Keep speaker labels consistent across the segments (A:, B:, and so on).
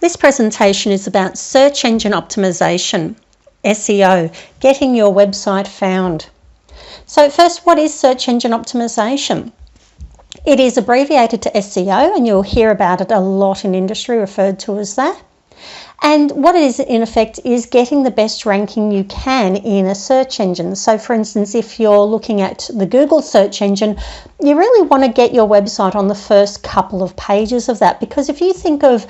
A: This presentation is about search engine optimization, SEO, getting your website found. So first, what is search engine optimization? It is abbreviated to SEO, and you'll hear about it a lot in industry, referred to as that. And what it is, in effect, is getting the best ranking you can in a search engine. So for instance, if you're looking at the Google search engine, you really want to get your website on the first couple of pages of that, because if you think of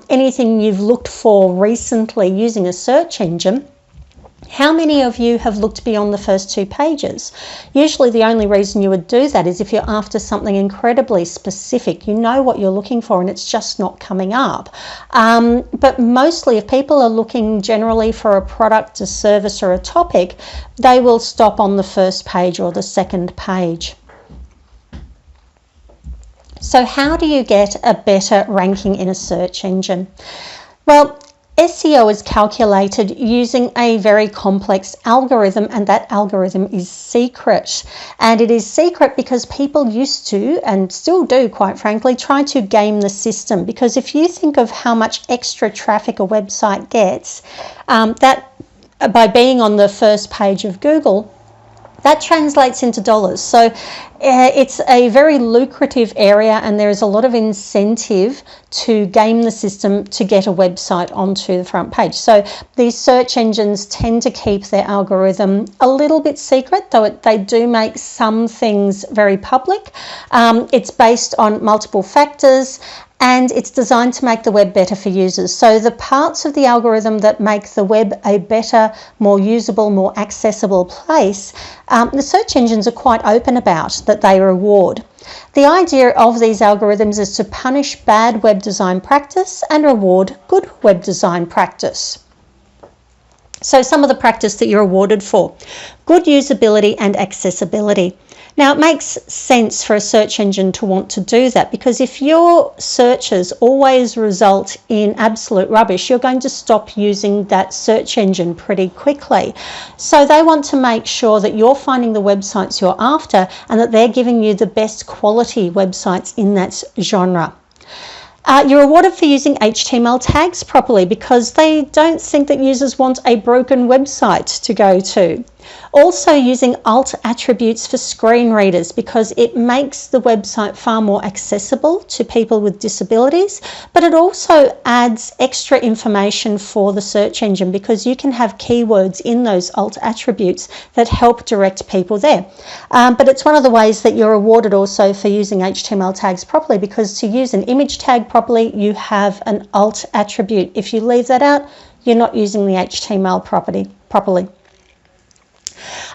A: anything you've looked for recently using a search engine, how many of you have looked beyond the first 2 pages? Usually the only reason you would do that is if you're after something incredibly specific. You know what you're looking for and it's just not coming up. But mostly if people are looking generally for a product, a service or a topic, they will stop on the first page or the second page. So how do you get a better ranking in a search engine? Well, SEO is calculated using a very complex algorithm, and that algorithm is secret. And it is secret because people used to, and still do quite frankly, try to game the system. Because if you think of how much extra traffic a website gets, that by being on the first page of Google, that translates into dollars. So it's a very lucrative area, and there is a lot of incentive to game the system to get a website onto the front page. So these search engines tend to keep their algorithm a little bit secret, though they do make some things very public. It's based on multiple factors, and it's designed to make the web better for users. So the parts of the algorithm that make the web a better, more usable, more accessible place, the search engines are quite open about that they reward. The idea of these algorithms is to punish bad web design practice and reward good web design practice. So some of the practice that you're awarded for: good usability and accessibility. Now, it makes sense for a search engine to want to do that, because if your searches always result in absolute rubbish, you're going to stop using that search engine pretty quickly. So they want to make sure that you're finding the websites you're after and that they're giving you the best quality websites in that genre. You're rewarded for using HTML tags properly, because they don't think that users want a broken website to go to. Also using alt attributes for screen readers, because it makes the website far more accessible to people with disabilities, but it also adds extra information for the search engine, because you can have keywords in those alt attributes that help direct people there. But it's one of the ways that you're rewarded also for using HTML tags properly, because to use an image tag properly, you have an alt attribute. If you leave that out, you're not using the HTML properly.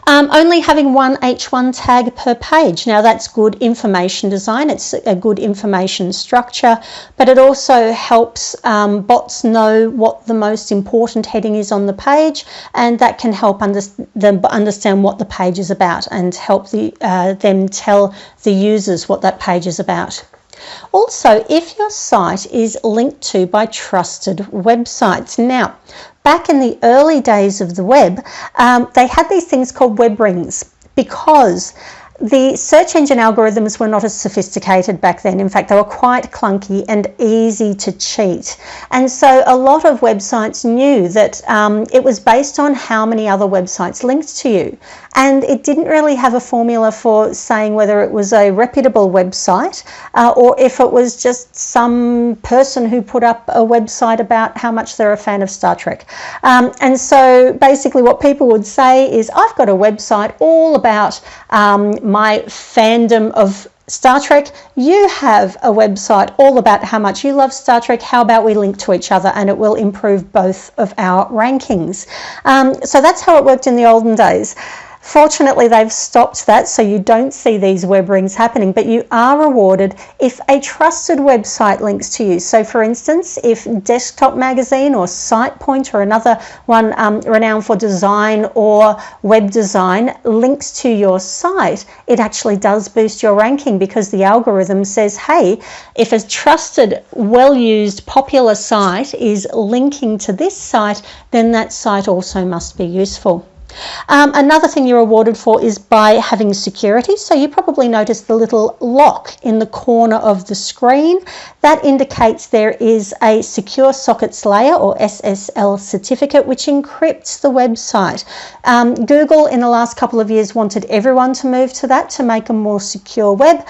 A: Only having one H1 tag per page. Now that's good information design, it's a good information structure, but it also helps bots know what the most important heading is on the page, and that can help them understand what the page is about and help them tell the users what that page is about. Also, if your site is linked to by trusted websites. Now, back in the early days of the web, they had these things called web rings, because the search engine algorithms were not as sophisticated back then. In fact, they were quite clunky and easy to cheat. And so a lot of websites knew that it was based on how many other websites linked to you. And it didn't really have a formula for saying whether it was a reputable website or if it was just some person who put up a website about how much they're a fan of Star Trek. And so basically what people would say is, I've got a website all about my fandom of Star Trek. You have a website all about how much you love Star Trek. How about we link to each other, and it will improve both of our rankings. So that's how it worked in the olden days. Fortunately, they've stopped that, so you don't see these web rings happening, but you are rewarded if a trusted website links to you. So for instance, if Desktop Magazine or SitePoint or another one renowned for design or web design links to your site, it actually does boost your ranking, because the algorithm says, hey, if a trusted, well-used, popular site is linking to this site, then that site also must be useful. Another thing you're awarded for is by having security. So you probably noticed the little lock in the corner of the screen. That indicates there is a secure sockets layer, or SSL certificate, which encrypts the website. Google in the last couple of years wanted everyone to move to that to make a more secure web.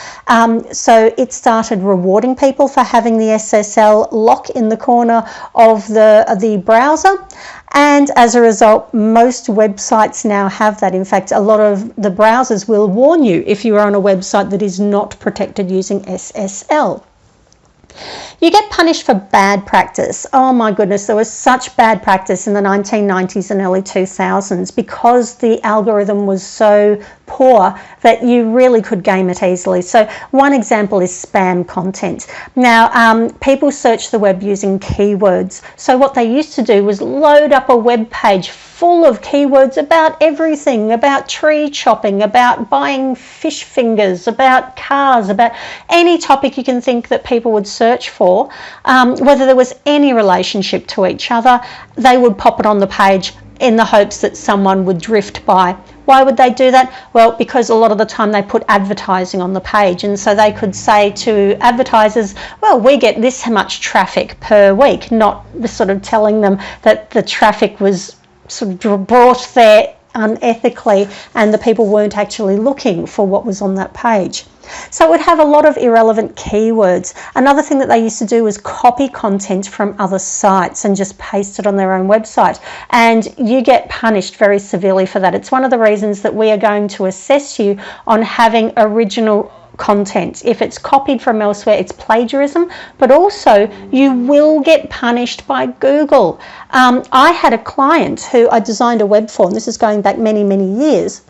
A: So it started rewarding people for having the SSL lock in the corner of the browser. And as a result, most websites now have that. In fact, a lot of the browsers will warn you if you are on a website that is not protected using SSL. You get punished for bad practice. Oh my goodness, there was such bad practice in the 1990s and early 2000s because the algorithm was so poor that you really could game it easily. So one example is spam content. Now, people search the web using keywords. So what they used to do was load up a web page full of keywords about everything, about tree chopping, about buying fish fingers, about cars, about any topic you can think that people would search for. Whether there was any relationship to each other, they would pop it on the page in the hopes that someone would drift by. Why would they do that? Well, because a lot of the time they put advertising on the page, and so they could say to advertisers, well, we get this much traffic per week, not sort of telling them that the traffic was sort of brought there unethically and the people weren't actually looking for what was on that page. So it would have a lot of irrelevant keywords. Another thing that they used to do was copy content from other sites and just paste it on their own website. And you get punished very severely for that. It's one of the reasons that we are going to assess you on having original content. If it's copied from elsewhere, it's plagiarism, but also you will get punished by Google. I had a client who I designed a web for, and this is going back many, many years.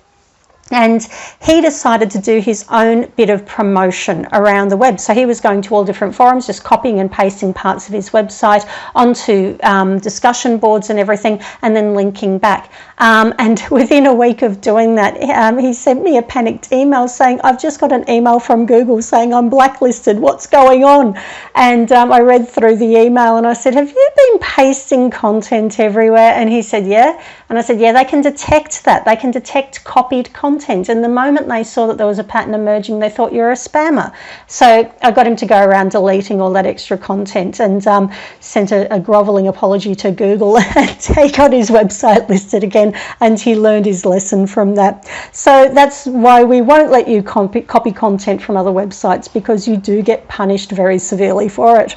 A: And he decided to do his own bit of promotion around the web. So he was going to all different forums, just copying and pasting parts of his website onto discussion boards and everything, and then linking back. And within a week of doing that, he sent me a panicked email saying, I've just got an email from Google saying I'm blacklisted. What's going on? And I read through the email and I said, have you been pasting content everywhere? And he said, yeah. And I said, yeah, they can detect that. They can detect copied content. And the moment they saw that there was a pattern emerging, they thought you're a spammer. So I got him to go around deleting all that extra content and sent a grovelling apology to Google, and he got his website listed again, and he learned his lesson from that. So that's why we won't let you copy content from other websites, because you do get punished very severely for it.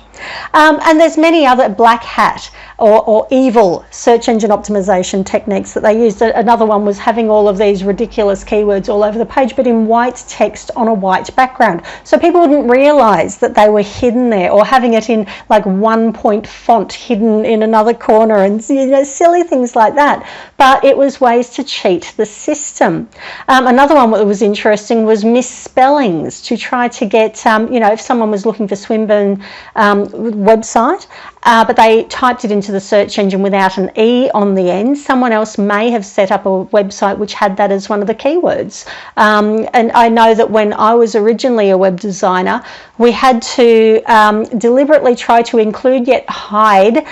A: And there's many other black hat or evil search engine optimization techniques that they used. Another one was having all of these ridiculous keywords all over the page, but in white text on a white background. So people wouldn't realize that they were hidden there, or having it in like 1-point font hidden in another corner, and silly things like that. But it was ways to cheat the system. Another one that was interesting was misspellings, to try to get, if someone was looking for Swinburne website, but they typed it into the search engine without an E on the end, someone else may have set up a website which had that as one of the keywords. And I know that when I was originally a web designer, we had to deliberately try to include yet hide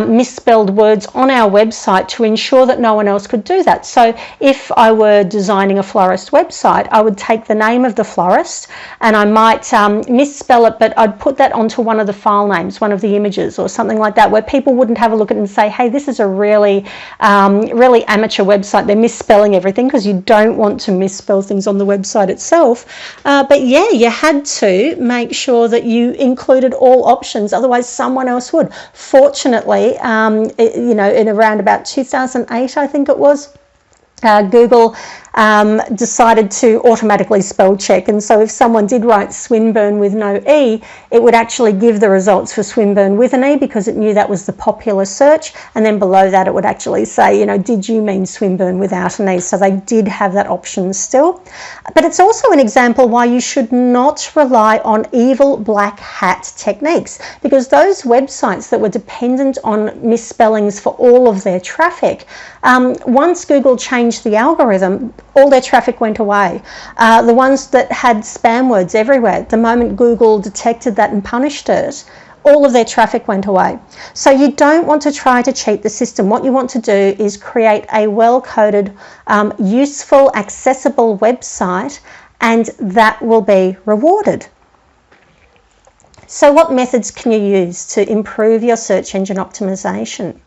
A: misspelled words on our website to ensure that no one else could do that. So if I were designing a florist website, I would take the name of the florist and I might misspell it, but I'd put that onto one of the file names, one of the images or something like that, where people wouldn't have a look at it and say, hey, this is a really amateur website. They're misspelling everything, because you don't want to misspell things on the website itself. But yeah, you had to make sure that you included all options, otherwise someone else would. Fortunately, in around about 2008, I think it was, Google decided to automatically spell check, and so if someone did write Swinburne with no E, it would actually give the results for Swinburne with an E, because it knew that was the popular search, and then below that it would actually say, did you mean Swinburne without an E? So they did have that option still. But it's also an example why you should not rely on evil black hat techniques, because those websites that were dependent on misspellings for all of their traffic, once Google changed the algorithm, all their traffic went away. The ones that had spam words everywhere, the moment Google detected that and punished it, all of their traffic went away. So you don't want to try to cheat the system. What you want to do is create a well-coded, useful, accessible website, and that will be rewarded. So what methods can you use to improve your search engine optimization?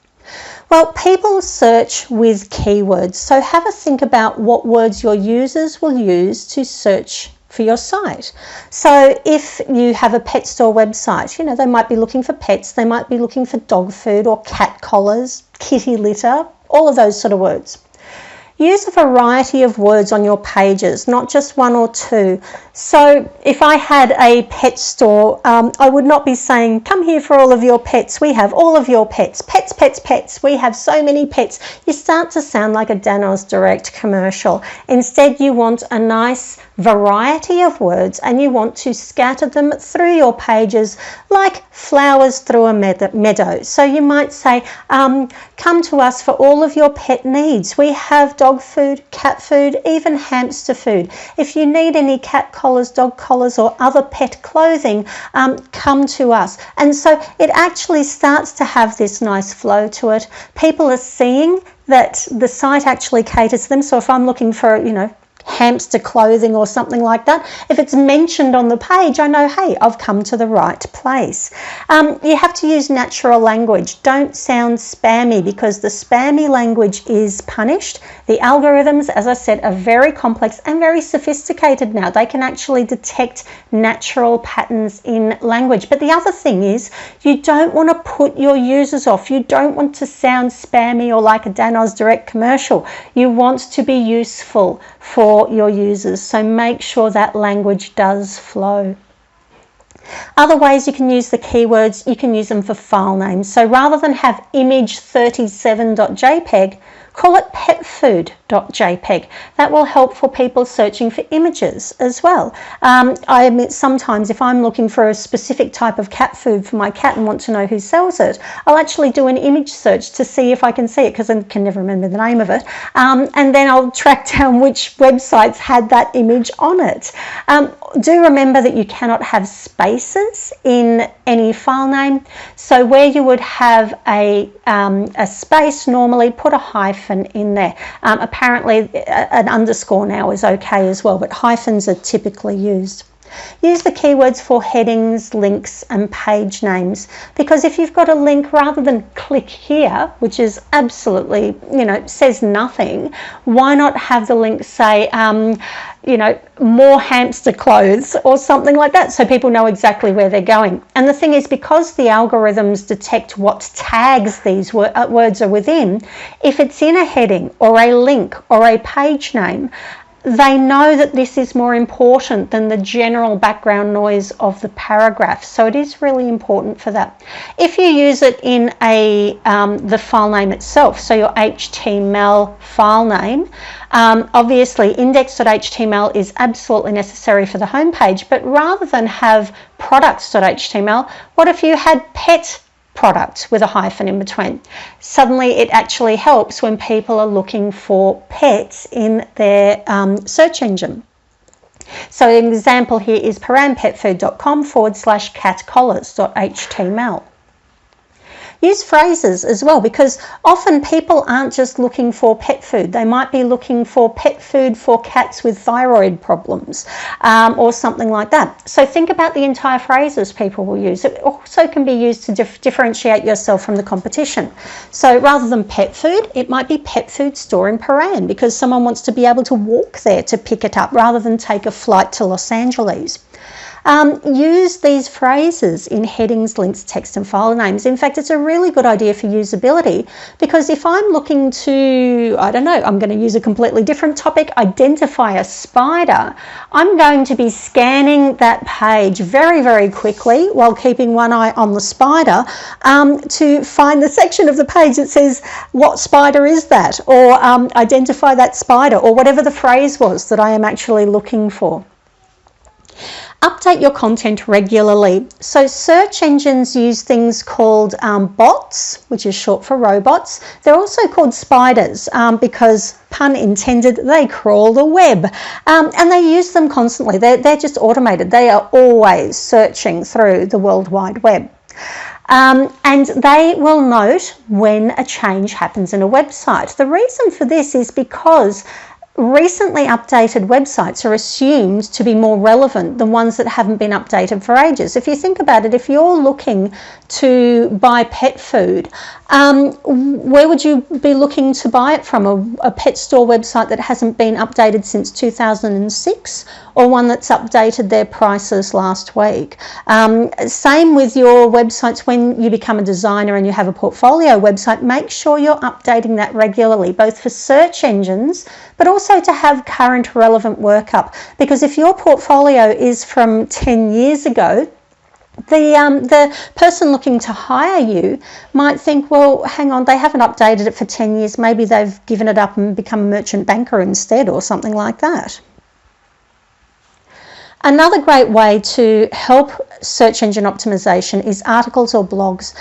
A: Well, people search with keywords, so have a think about what words your users will use to search for your site. So if you have a pet store website, you know, they might be looking for pets, they might be looking for dog food or cat collars, kitty litter, all of those sort of words. Use a variety of words on your pages, not just one or two. So if I had a pet store, I would not be saying, come here for all of your pets. We have all of your pets. Pets, pets, pets. We have so many pets. You start to sound like a Danos Direct commercial. Instead, you want a nice variety of words, and you want to scatter them through your pages like flowers through a meadow. So you might say, come to us for all of your pet needs. We have dog food, cat food, even hamster food. If you need any cat collars, dog collars, or other pet clothing, come to us. And so it actually starts to have this nice flow to it. People are seeing that the site actually caters to them. So if I'm looking for, you know, hamster clothing or something like that, if it's mentioned on the page, I know, hey, I've come to the right place. You have to use natural language. Don't sound spammy, because the spammy language is punished. The algorithms, as I said, are very complex and very sophisticated now. They can actually detect natural patterns in language. But the other thing is, you don't want to put your users off. You don't want to sound spammy or like a Danos Direct commercial. You want to be useful for your users, so make sure that language does flow. Other ways you can use the keywords, you can use them for file names. So rather than have image37.jpg, call it petfood.jpg. That will help for people searching for images as well. I admit sometimes if I'm looking for a specific type of cat food for my cat and want to know who sells it, I'll actually do an image search to see if I can see it, because I can never remember the name of it. And then I'll track down which websites had that image on it. Do remember that you cannot have spaces in any file name. So where you would have a space, normally put a hyphen in there. Apparently an underscore now is okay as well, but hyphens are typically used. Use the keywords for headings, links, and page names, because if you've got a link, rather than click here, which is absolutely, you know, says nothing, why not have the link say, you know, more hamster clothes or something like that, so people know exactly where they're going. And the thing is, because the algorithms detect what tags these words are within, if it's in a heading or a link or a page name, they know that this is more important than the general background noise of the paragraph. So it is really important for that. If you use it in the file name itself, so your HTML file name, obviously index.html is absolutely necessary for the home page, but rather than have products.html, what if you had pet product with a hyphen in between? Suddenly it actually helps when people are looking for pets in their search engine. So an example here is paranpetfood.com/catcollars.html. Use phrases as well, because often people aren't just looking for pet food. They might be looking for pet food for cats with thyroid problems or something like that. So think about the entire phrases people will use. It also can be used to differentiate yourself from the competition. So rather than pet food, it might be pet food store in Paran, because someone wants to be able to walk there to pick it up rather than take a flight to Los Angeles. Use these phrases in headings, links, text and file names. In fact, it's a really good idea for usability, because if I'm looking to, I don't know, I'm going to use a completely different topic, identify a spider, I'm going to be scanning that page very, very quickly while keeping one eye on the spider to find the section of the page that says, what spider is that? Or identify that spider, or whatever the phrase was that I am actually looking for. Update your content regularly. So search engines use things called bots, which is short for robots. They're also called spiders because, pun intended, they crawl the web. And they use them constantly. They're just automated. They are always searching through the World Wide Web. And they will note when a change happens in a website. The reason for this is because recently updated websites are assumed to be more relevant than ones that haven't been updated for ages. If you think about it, if you're looking to buy pet food, where would you be looking to buy it from? A pet store website that hasn't been updated since 2006, or one that's updated their prices last week? Same with your websites. When you become a designer and you have a portfolio website, make sure you're updating that regularly, both for search engines, but also to have current relevant work up. Because if your portfolio is from 10 years ago, the person looking to hire you might think, well, hang on, they haven't updated it for 10 years. Maybe they've given it up and become a merchant banker instead, or something like that. Another great way to help search engine optimization is articles or blogs.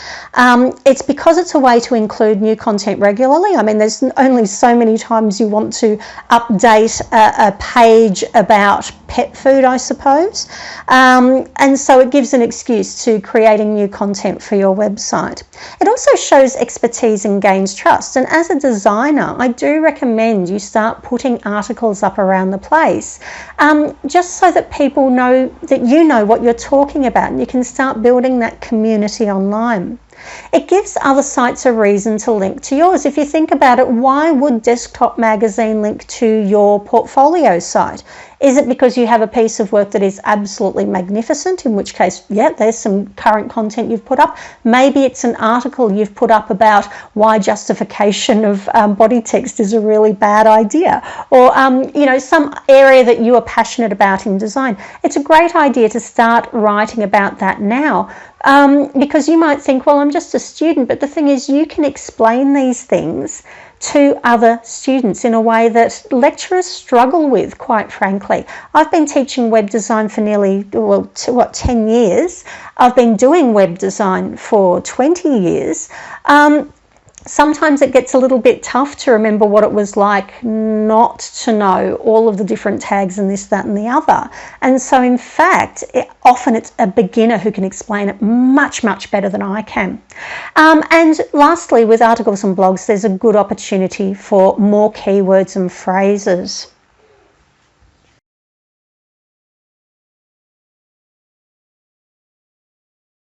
A: It's because it's a way to include new content regularly. I mean, there's only so many times you want to update a page about pet food, I suppose. And so it gives an excuse to creating new content for your website. It also shows expertise and gains trust. And as a designer, I do recommend you start putting articles up around the place, just so that people know that you know what you're talking about, and you can start building that community online. It gives other sites a reason to link to yours. If you think about it, why would Desktop Magazine link to your portfolio site? Is it because you have a piece of work that is absolutely magnificent, in which case, yeah, there's some current content you've put up? Maybe it's an article you've put up about why justification of body text is a really bad idea, or some area that you are passionate about in design. It's a great idea to start writing about that now, because you might think, well, I'm just a student, but the thing is, you can explain these things to other students in a way that lecturers struggle with, quite frankly. I've been teaching web design for nearly, 10 years. I've been doing web design for 20 years. Sometimes it gets a little bit tough to remember what it was like not to know all of the different tags and this, that, and the other. And so, in fact, often it's a beginner who can explain it much, much better than I can. And lastly, with articles and blogs, there's a good opportunity for more keywords and phrases.